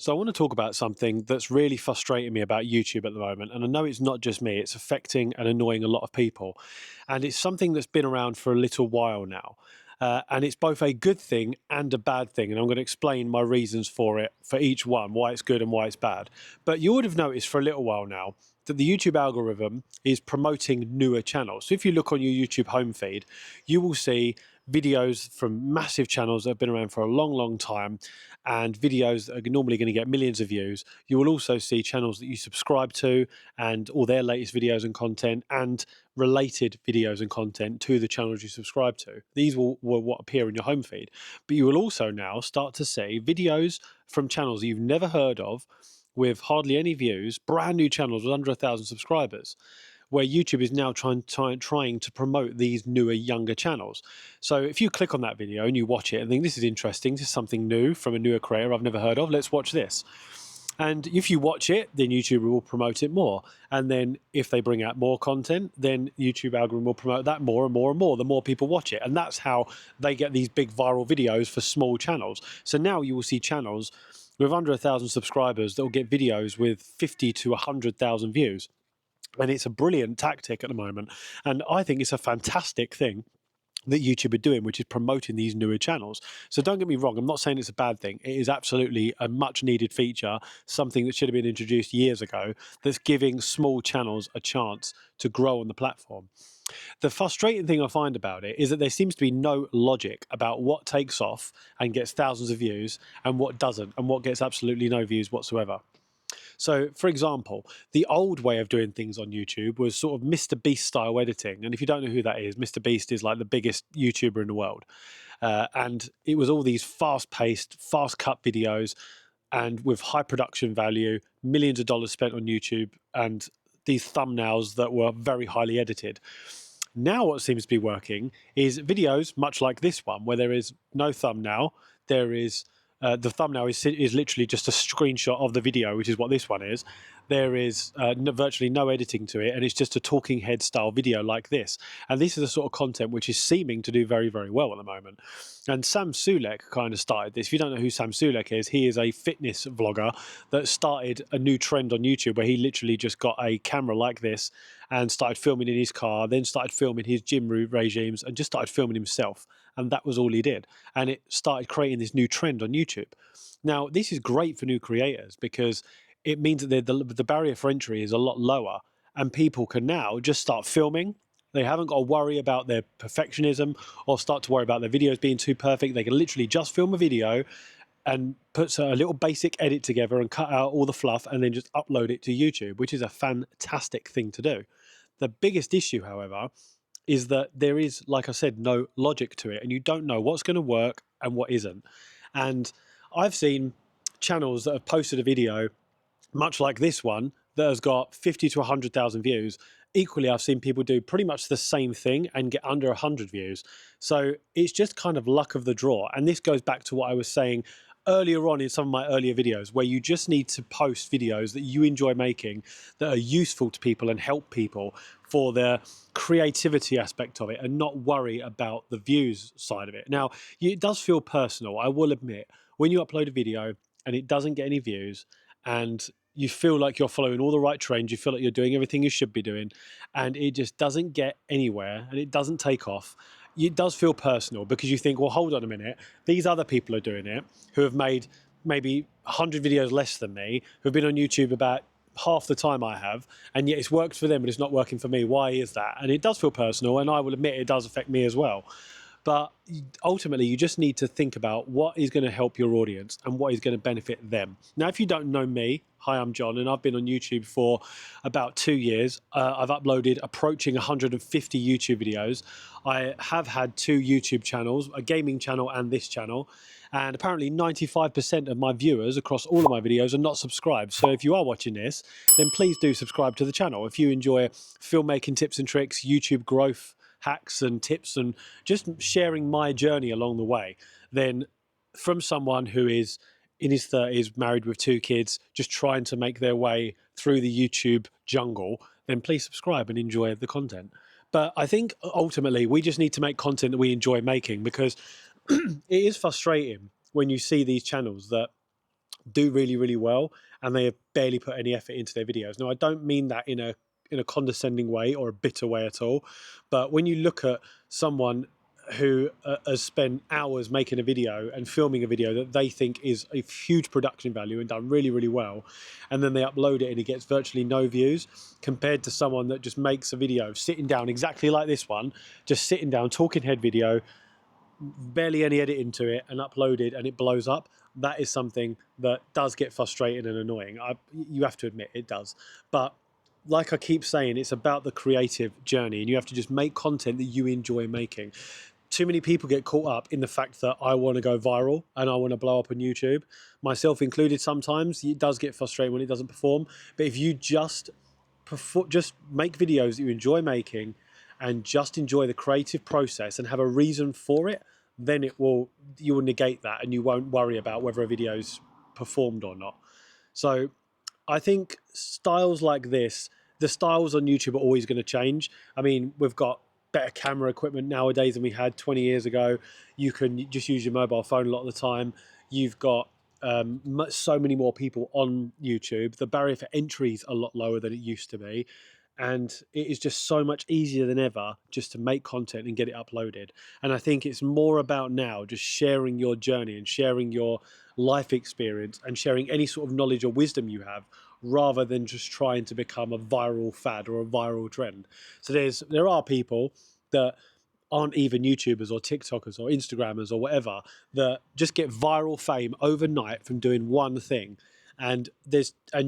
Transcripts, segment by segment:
So I want to talk about something that's really frustrating me about YouTube at the moment. And I know it's not just me, it's affecting and annoying a lot of people. And it's something that's been around for a little while now. And it's both a good thing and a bad thing. And I'm going to explain my reasons for it, for each one, why it's good and why it's bad. But you would have noticed for a little while now that the YouTube algorithm is promoting newer channels. So if you look on your YouTube home feed, you will see videos from massive channels that have been around for a long, long time, and videos that are normally going to get millions of views. You will also see channels that you subscribe to and all their latest videos and content and related videos and content to the channels you subscribe to. These will what appear in your home feed. But you will also now start to see videos from channels that you've never heard of with hardly any views, brand new channels with under 1,000 subscribers, where YouTube is now trying to promote these newer, younger channels. So if you click on that video and you watch it and think, this is interesting, this is something new from a newer creator I've never heard of, let's watch this. And if you watch it, then YouTube will promote it more. And then if they bring out more content, then YouTube algorithm will promote that more and more and more, the more people watch it. And that's how they get these big viral videos for small channels. So now you will see channels with under 1,000 subscribers that will get videos with 50 to 100,000 views. And it's a brilliant tactic at the moment. And I think it's a fantastic thing that YouTube are doing, which is promoting these newer channels. So don't get me wrong, I'm not saying it's a bad thing. It is absolutely a much needed feature, something that should have been introduced years ago, that's giving small channels a chance to grow on the platform. The frustrating thing I find about it is that there seems to be no logic about what takes off and gets thousands of views and what doesn't, and what gets absolutely no views whatsoever. So, for example, the old way of doing things on YouTube was sort of Mr. Beast style editing. And if you don't know who that is, Mr. Beast is like the biggest YouTuber in the world. And it was all these fast-paced, fast-cut videos and with high production value, millions of dollars spent on YouTube, and these thumbnails that were very highly edited. Now what seems to be working is videos much like this one, where there is no thumbnail, there is the thumbnail is literally just a screenshot of the video, which is what this one is. There is virtually no editing to it, and it's just a talking head style video like this. And this is the sort of content which is seeming to do very, very well at the moment. And Sam Sulek kind of started this. If you don't know who Sam Sulek is, he is a fitness vlogger that started a new trend on YouTube where he literally just got a camera like this and started filming in his car, then started filming his gym regimes and just started filming himself. And that was all he did. And it started creating this new trend on YouTube. Now, this is great for new creators because it means that the barrier for entry is a lot lower, and people can now just start filming. They haven't got to worry about their perfectionism or start to worry about their videos being too perfect. They can literally just film a video and put a little basic edit together and cut out all the fluff and then just upload it to YouTube, which is a fantastic thing to do. The biggest issue, however, is that there is, like I said, no logic to it, and you don't know what's going to work and what isn't. And I've seen channels that have posted a video much like this one that has got 50 to 100,000 views. Equally, I've seen people do pretty much the same thing and get under 100 views. So it's just kind of luck of the draw. And this goes back to what I was saying earlier on in some of my earlier videos, where you just need to post videos that you enjoy making, that are useful to people and help people for the creativity aspect of it, and not worry about the views side of it. Now, it does feel personal, I will admit, when you upload a video and it doesn't get any views, and you feel like you're following all the right trends, you feel like you're doing everything you should be doing, and it just doesn't get anywhere and it doesn't take off. It does feel personal because you think, well, hold on a minute, these other people are doing it who have made maybe 100 videos less than me, who've been on YouTube about half the time I have, and yet it's worked for them but it's not working for me. Why is that? And it does feel personal, and I will admit it does affect me as well. But ultimately, you just need to think about what is going to help your audience and what is going to benefit them. Now, if you don't know me, hi, I'm John, and I've been on YouTube for about 2 years. I've uploaded approaching 150 YouTube videos. I have had 2 YouTube channels, a gaming channel and this channel. And apparently 95% of my viewers across all of my videos are not subscribed. So if you are watching this, then please do subscribe to the channel. If you enjoy filmmaking tips and tricks, YouTube growth hacks and tips, and just sharing my journey along the way, then from someone who is in his 30s, married with 2 kids, just trying to make their way through the YouTube jungle, then please subscribe and enjoy the content. But I think ultimately we just need to make content that we enjoy making, because it is frustrating when you see these channels that do really, really well, and they have barely put any effort into their videos. Now, I don't mean that in a condescending way or a bitter way at all, but when you look at someone who has spent hours making a video and filming a video that they think is a huge production value and done really, really well, and then they upload it and it gets virtually no views, compared to someone that just makes a video sitting down exactly like this one, just sitting down, talking head video, barely any edit into it, and uploaded, and it blows up. That is something that does get frustrating and annoying. You have to admit it does. But like I keep saying, it's about the creative journey, and you have to just make content that you enjoy making. Too many people get caught up in the fact that I want to go viral and I want to blow up on YouTube, myself included. Sometimes it does get frustrating when it doesn't perform. But if you just make videos that you enjoy making, and just enjoy the creative process and have a reason for it, then you will negate that, and you won't worry about whether a video's performed or not. So I think styles like this, the styles on YouTube are always going to change. I mean, we've got better camera equipment nowadays than we had 20 years ago. You can just use your mobile phone a lot of the time. You've got so many more people on YouTube. The barrier for entry is a lot lower than it used to be. And it is just so much easier than ever just to make content and get it uploaded. And I think it's more about now just sharing your journey and sharing your life experience and sharing any sort of knowledge or wisdom you have, rather than just trying to become a viral fad or a viral trend. So there are people that aren't even YouTubers or TikTokers or Instagrammers or whatever, that just get viral fame overnight from doing one thing. And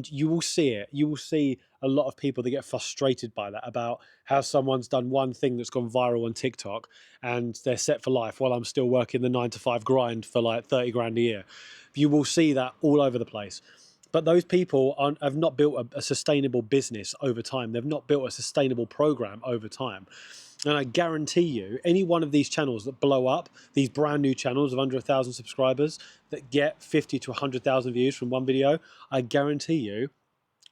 you will see it. You will see a lot of people that get frustrated by that, about how someone's done one thing that's gone viral on TikTok and they're set for life, while I'm still working the 9 to 5 grind for like 30 grand a year. You will see that all over the place. But those people have not built a sustainable business over time. They've not built a sustainable program over time. And I guarantee you, any one of these channels that blow up, these brand new channels of under 1,000 subscribers that get 50 to 100,000 views from one video, I guarantee you,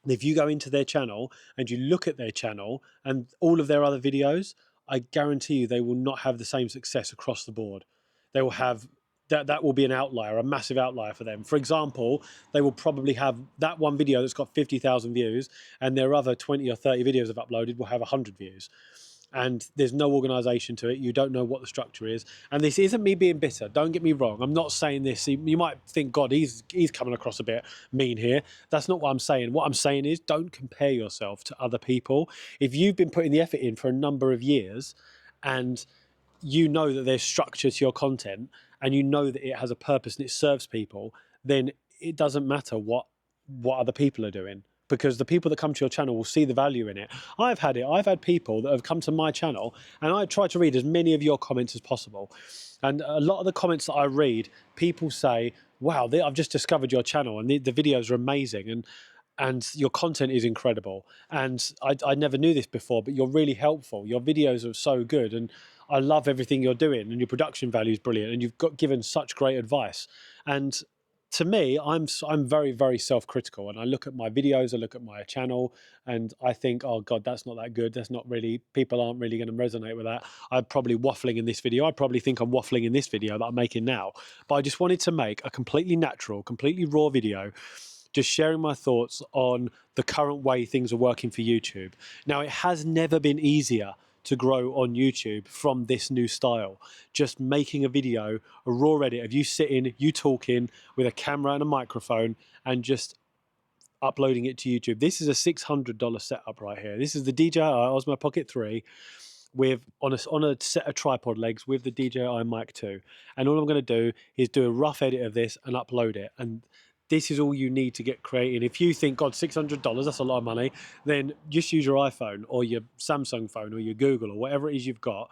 if you go into their channel and you look at their channel and all of their other videos, I guarantee you they will not have the same success across the board. They will have that will be an outlier, a massive outlier for them. For example, they will probably have that one video that's got 50,000 views, and their other 20 or 30 videos I've uploaded will have 100 views. And there's no organization to it. You don't know what the structure is. And this isn't me being bitter. Don't get me wrong. I'm not saying this. You might think, God, he's coming across a bit mean here. That's not what I'm saying. What I'm saying is, don't compare yourself to other people. If you've been putting the effort in for a number of years, and you know that there's structure to your content, and you know that it has a purpose and it serves people, then it doesn't matter what other people are doing, because the people that come to your channel will see the value in it. I've had people that have come to my channel, and I try to read as many of your comments as possible. And a lot of the comments that I read, people say, wow, I've just discovered your channel, and the videos are amazing, and your content is incredible. And I never knew this before, but you're really helpful. Your videos are so good, and I love everything you're doing, and your production value is brilliant, and you've given such great advice. And to me, I'm very, very self-critical, and I look at my videos, I look at my channel, and I think, oh God, that's not that good. That's not really, people aren't really going to resonate with that. I'm probably waffling in this video. I probably think I'm waffling in this video that I'm making now. But I just wanted to make a completely natural, completely raw video, just sharing my thoughts on the current way things are working for YouTube. Now, it has never been easier to grow on YouTube from this new style. Just making a video, a raw edit of you sitting, you talking with a camera and a microphone, and just uploading it to YouTube. This is a $600 setup right here. This is the DJI Osmo Pocket 3 on a set of tripod legs with the DJI Mic 2. And all I'm going to do is do a rough edit of this and upload it. And this is all you need to get creating. If you think, God, $600, that's a lot of money, then just use your iPhone or your Samsung phone or your Google or whatever it is you've got.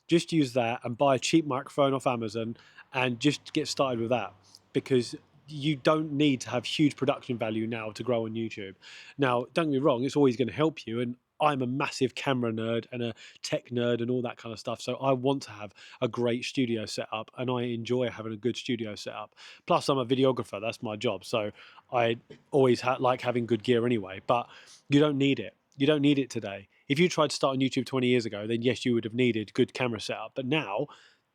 Just use that and buy a cheap microphone off Amazon and just get started with that, because you don't need to have huge production value now to grow on YouTube. Now, don't get me wrong, it's always going to help you, and I'm a massive camera nerd and a tech nerd and all that kind of stuff. So I want to have a great studio setup, and I enjoy having a good studio setup. Plus, I'm a videographer. That's my job. So I always like having good gear anyway, but you don't need it. You don't need it today. If you tried to start on YouTube 20 years ago, then yes, you would have needed good camera setup. But now,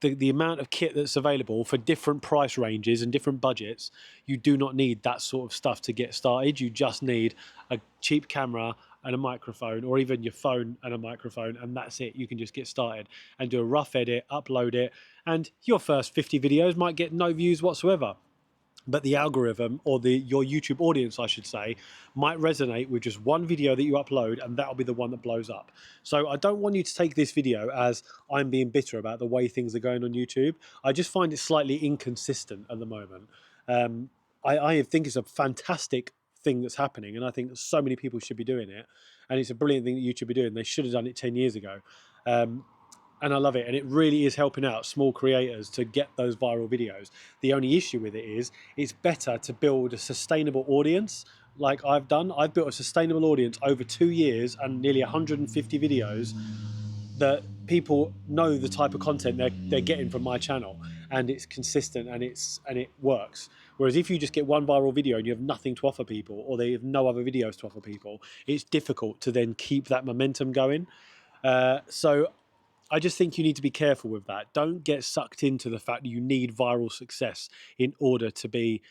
the amount of kit that's available for different price ranges and different budgets, you do not need that sort of stuff to get started. You just need a cheap camera and a microphone, or even your phone and a microphone, and that's it. You can just get started and do a rough edit, upload it, and your first 50 videos might get no views whatsoever. But the algorithm, or your YouTube audience, I should say, might resonate with just one video that you upload, and that'll be the one that blows up. So I don't want you to take this video as I'm being bitter about the way things are going on YouTube. I just find it slightly inconsistent at the moment. I think it's a fantastic thing that's happening, and I think that so many people should be doing it, and it's a brilliant thing that you should be doing. They should have done it 10 years ago. And I love it, and it really is helping out small creators to get those viral videos. The only issue with it is it's better to build a sustainable audience like I've done. I've built a sustainable audience over 2 years and nearly 150 videos that people know the type of content they're getting from my channel, and it's consistent and it works. Whereas if you just get one viral video and you have nothing to offer people, or they have no other videos to offer people, it's difficult to then keep that momentum going. So I just think you need to be careful with that. Don't get sucked into the fact that you need viral success in order to be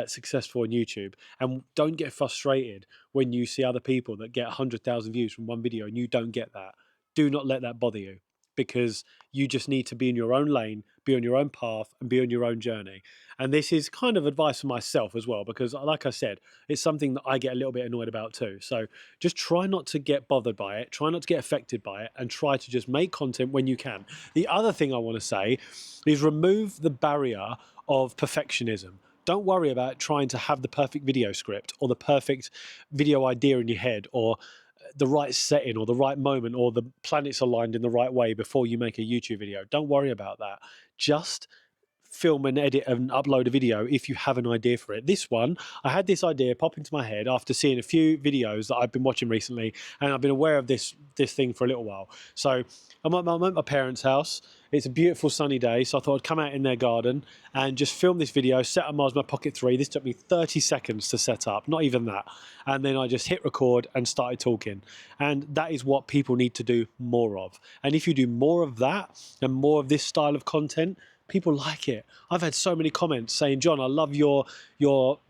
successful on YouTube. And don't get frustrated when you see other people that get 100,000 views from one video and you don't get that. Do not let that bother you, because you just need to be in your own lane, be on your own path, and be on your own journey. And this is kind of advice for myself as well, because like I said, it's something that I get a little bit annoyed about too. So just try not to get bothered by it, try not to get affected by it, and try to just make content when you can. The other thing I want to say is remove the barrier of perfectionism. Don't worry about trying to have the perfect video script or the perfect video idea in your head, or the right setting, or the right moment, or the planets aligned in the right way before you make a YouTube video. Don't worry about that. Just film and edit and upload a video if you have an idea for it. This one, I had this idea pop into my head after seeing a few videos that I've been watching recently, and I've been aware of this thing for a little while. So I'm at my parents' house. It's a beautiful sunny day, so I thought I'd come out in their garden and just film this video, set up my Osmo Pocket 3. This took me 30 seconds to set up, not even that. And then I just hit record and started talking. And that is what people need to do more of. And if you do more of that and more of this style of content, people like it. I've had so many comments saying, John, I love your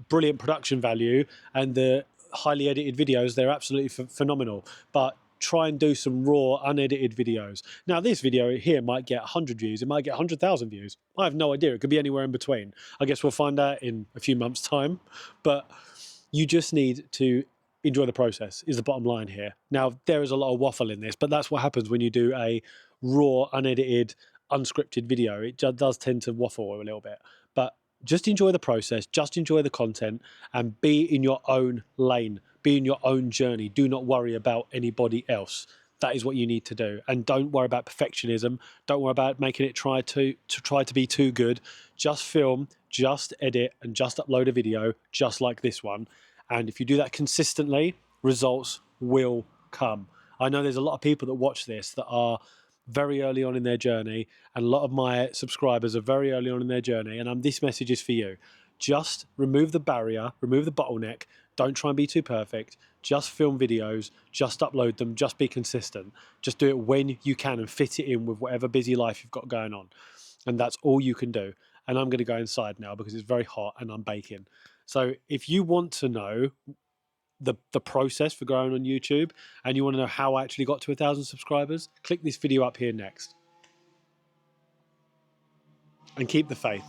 brilliant production value and the highly edited videos. They're absolutely phenomenal. But try and do some raw, unedited videos. Now, this video here might get 100 views. It might get 100,000 views. I have no idea. It could be anywhere in between. I guess we'll find out in a few months' time. But you just need to enjoy the process is the bottom line here. Now, there is a lot of waffle in this, but that's what happens when you do a raw, unedited, unscripted video. It just does tend to waffle a little bit. But just enjoy the process, just enjoy the content, and be in your own lane. Be in your own journey. Do not worry about anybody else. That is what you need to do. And don't worry about perfectionism. Don't worry about making it try to be too good. Just film, just edit, and just upload a video just like this one. And if you do that consistently, results will come. I know there's a lot of people that watch this that are very early on in their journey, and a lot of my subscribers are very early on in their journey, and this message is for you. Just remove the barrier, remove the bottleneck. Don't try and be too perfect. Just film videos, just upload them, just be consistent. Just do it when you can and fit it in with whatever busy life you've got going on. And that's all you can do. And I'm going to go inside now because it's very hot and I'm baking. So if you want to know the process for growing on YouTube, and you want to know how I actually got to 1,000 subscribers, click this video up here next. And keep the faith.